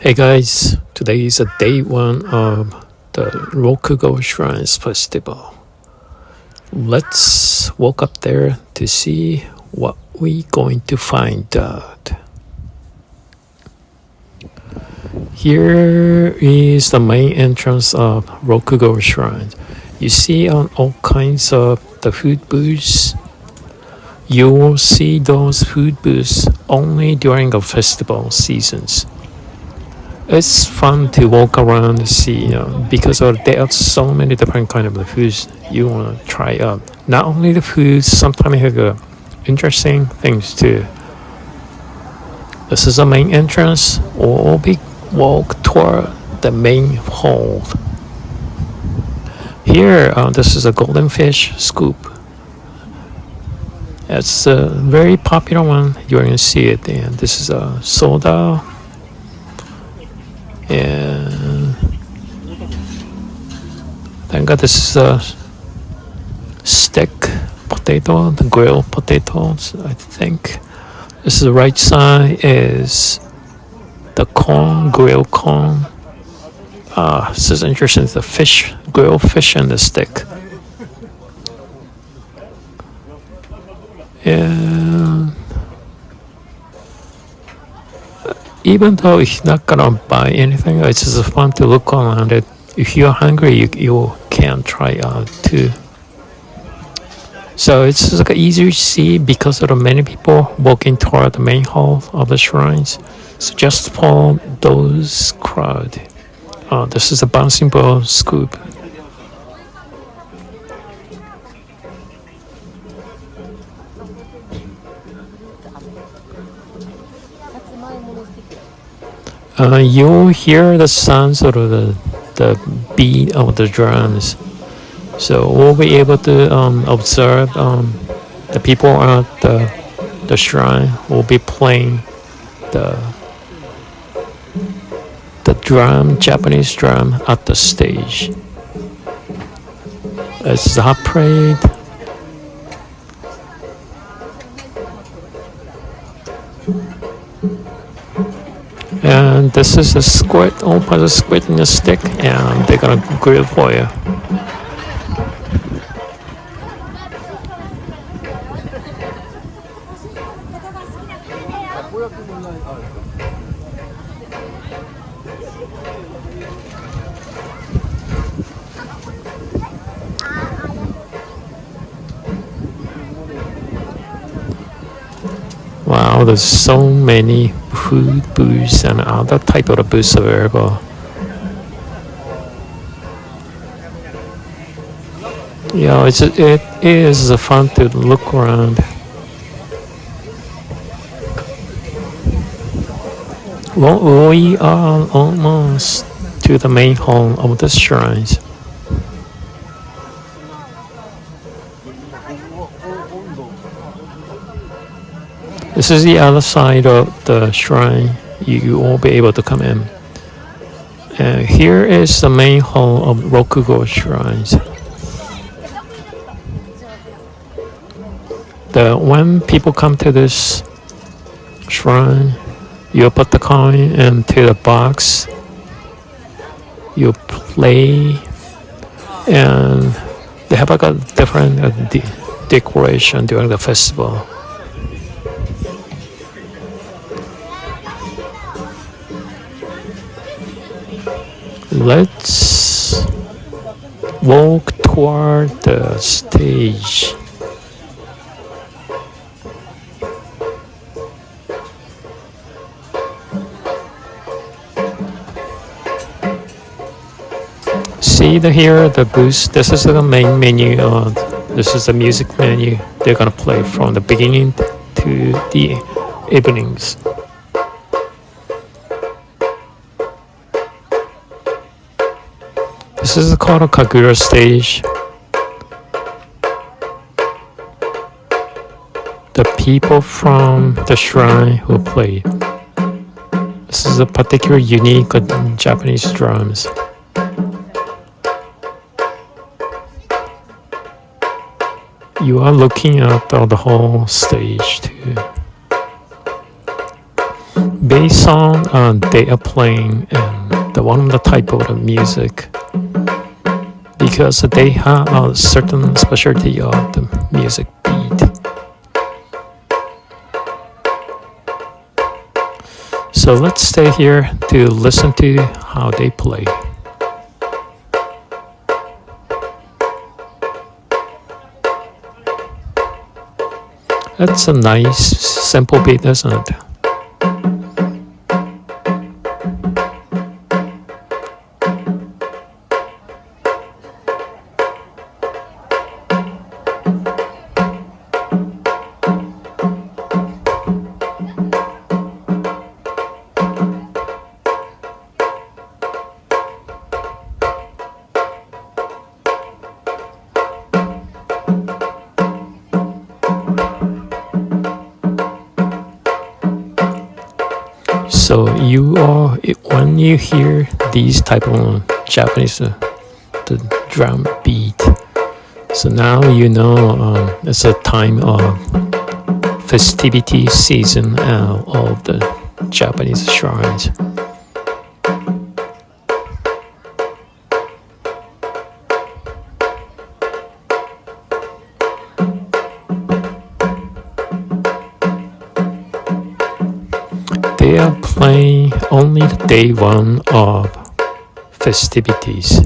Hey guys, today is a day one of the Rokugo Shrines Festival. Let's walk up there to see what we going to find out. Here is the main entrance of Rokugo Shrine. You see on all kinds of the food booths. You will see those food booths only during the festival seasons. It's fun to walk around and see, because there are so many different kind of the foods you want to try out. Not only the foods, sometimes you have interesting things too. This is the main entrance. We'll be walk toward the main hall. Here, this is a golden fish scoop. It's a very popular one. You're going to see it. And this is a soda. And thank God this is a stick potato, the grilled potatoes, I think. This is the right side is the corn, grilled corn. This is interesting, the fish, grilled fish and the stick. And even though you're not gonna buy anything, it's just fun to look around it. If you're hungry, you can try out too. So it's just easy to see because of the many people walking toward the main hall of the shrines. So just for those crowd, this is a bouncing ball scoop. You'll hear the sounds of the beat of the drums. So we'll be able to observe the people at the shrine will be playing the drum, Japanese drum at the stage. It's the hot parade. And this is a squid, open the squid in a stick, and they're gonna grill for you. Wow, there's so many food booths and other type of booths available. It is fun to look around. Well, we are almost to the main hall of the shrines. This is the other side of the shrine. You won't be able to come in. And here is the main hall of Rokugo shrines. When people come to this shrine, you put the coin into the box. You play, and they have a different decoration during the festival. Let's walk toward the stage. See here the booth. This is the main menu. This is the music menu. They're gonna play from the beginning to the evenings. This is called a kagura stage. The people from the shrine who play. This is a particular unique Japanese drums. You are looking at the whole stage too. based on they are playing and the one of the type of the music, because they have a certain specialty of the music beat. So let's stay here to listen to how they play. That's a nice simple beat, isn't it? So when you hear these type of Japanese the drum beat, so now you know it's a time of festivity season of the Japanese shrines. They are playing only the day one of festivities.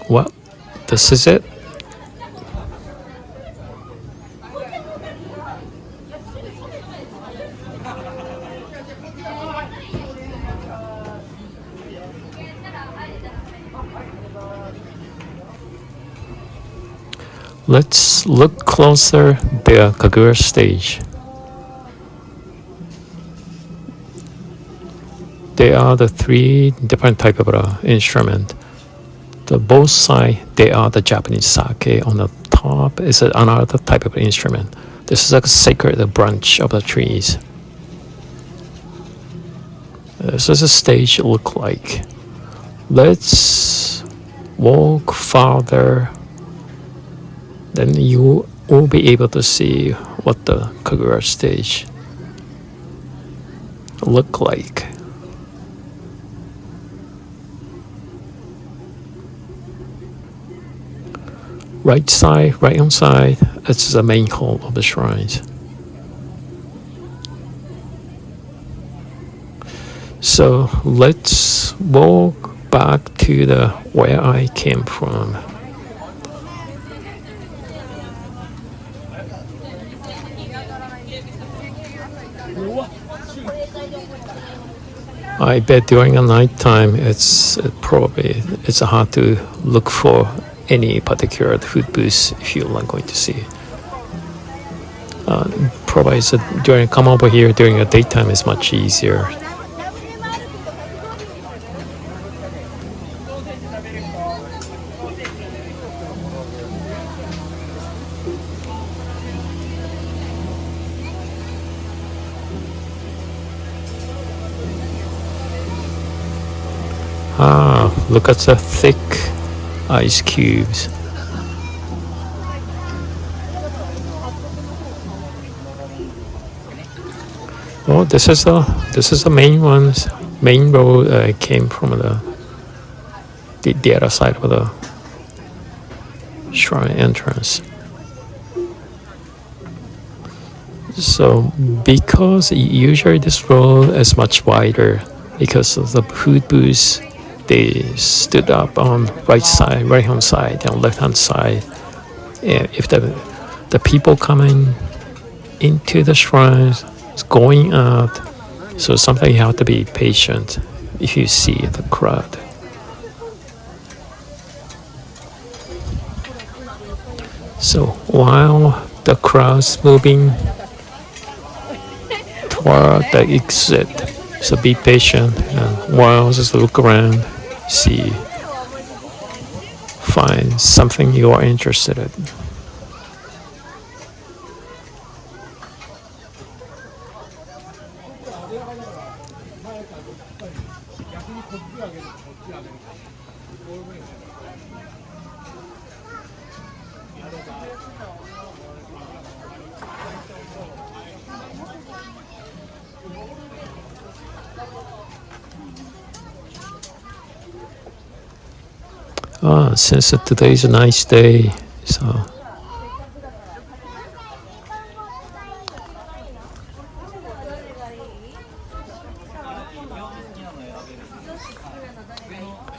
Well, this is it. Let's look closer the kagura stage. There are the three different type of instrument. The both side they are the Japanese sake. On the top is another type of instrument. This is a sacred branch of the trees. This is a stage look like. Let's walk farther. Then you will be able to see what the kagura stage look like. Right hand side, it's the main hall of the shrines. So let's walk back to the where I came from. I bet during a night time, it's hard to look for any particular food booth if you're not going to see it. Probably come over here during the daytime is much easier. Look at the thick ice cubes. Oh, this is the main one. Main road came from the other side of the shrine entrance. So because usually this road is much wider because of the food booths, they stood up on right hand side and left hand side. And if the people coming into the shrines going out, so sometimes you have to be patient if you see the crowd. So while the crowd's moving toward the exit, so be patient and while just look around, see, find something you are interested in. Since today is a nice day, so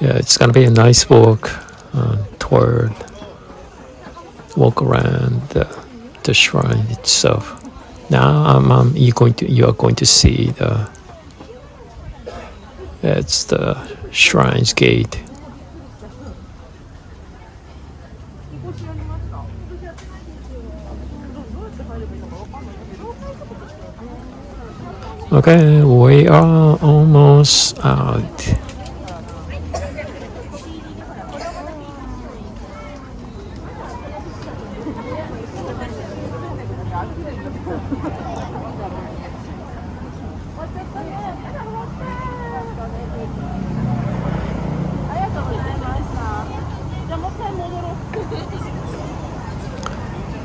yeah, it's gonna be a nice walk walk around the shrine itself. Now you are going to see it's the shrine's gate. Okay, we are almost out.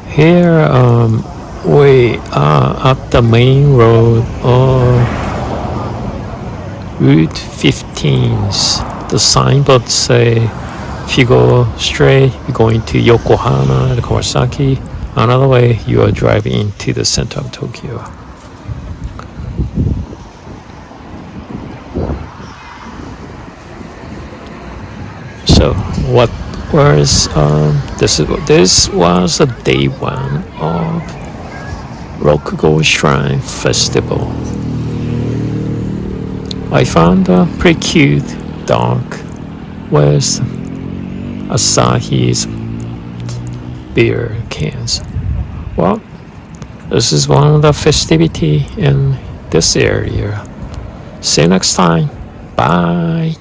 Here we are at the main road of Route 15. The signboard say if you go straight, you're going to Yokohama, the Kawasaki. Another way, you are driving into the center of Tokyo. So what was this was a day one of Rokugo Shrine Festival. I found a pretty cute dog with Asahi's beer cans. Well, this is one of the festivity in this area. See you next time. Bye.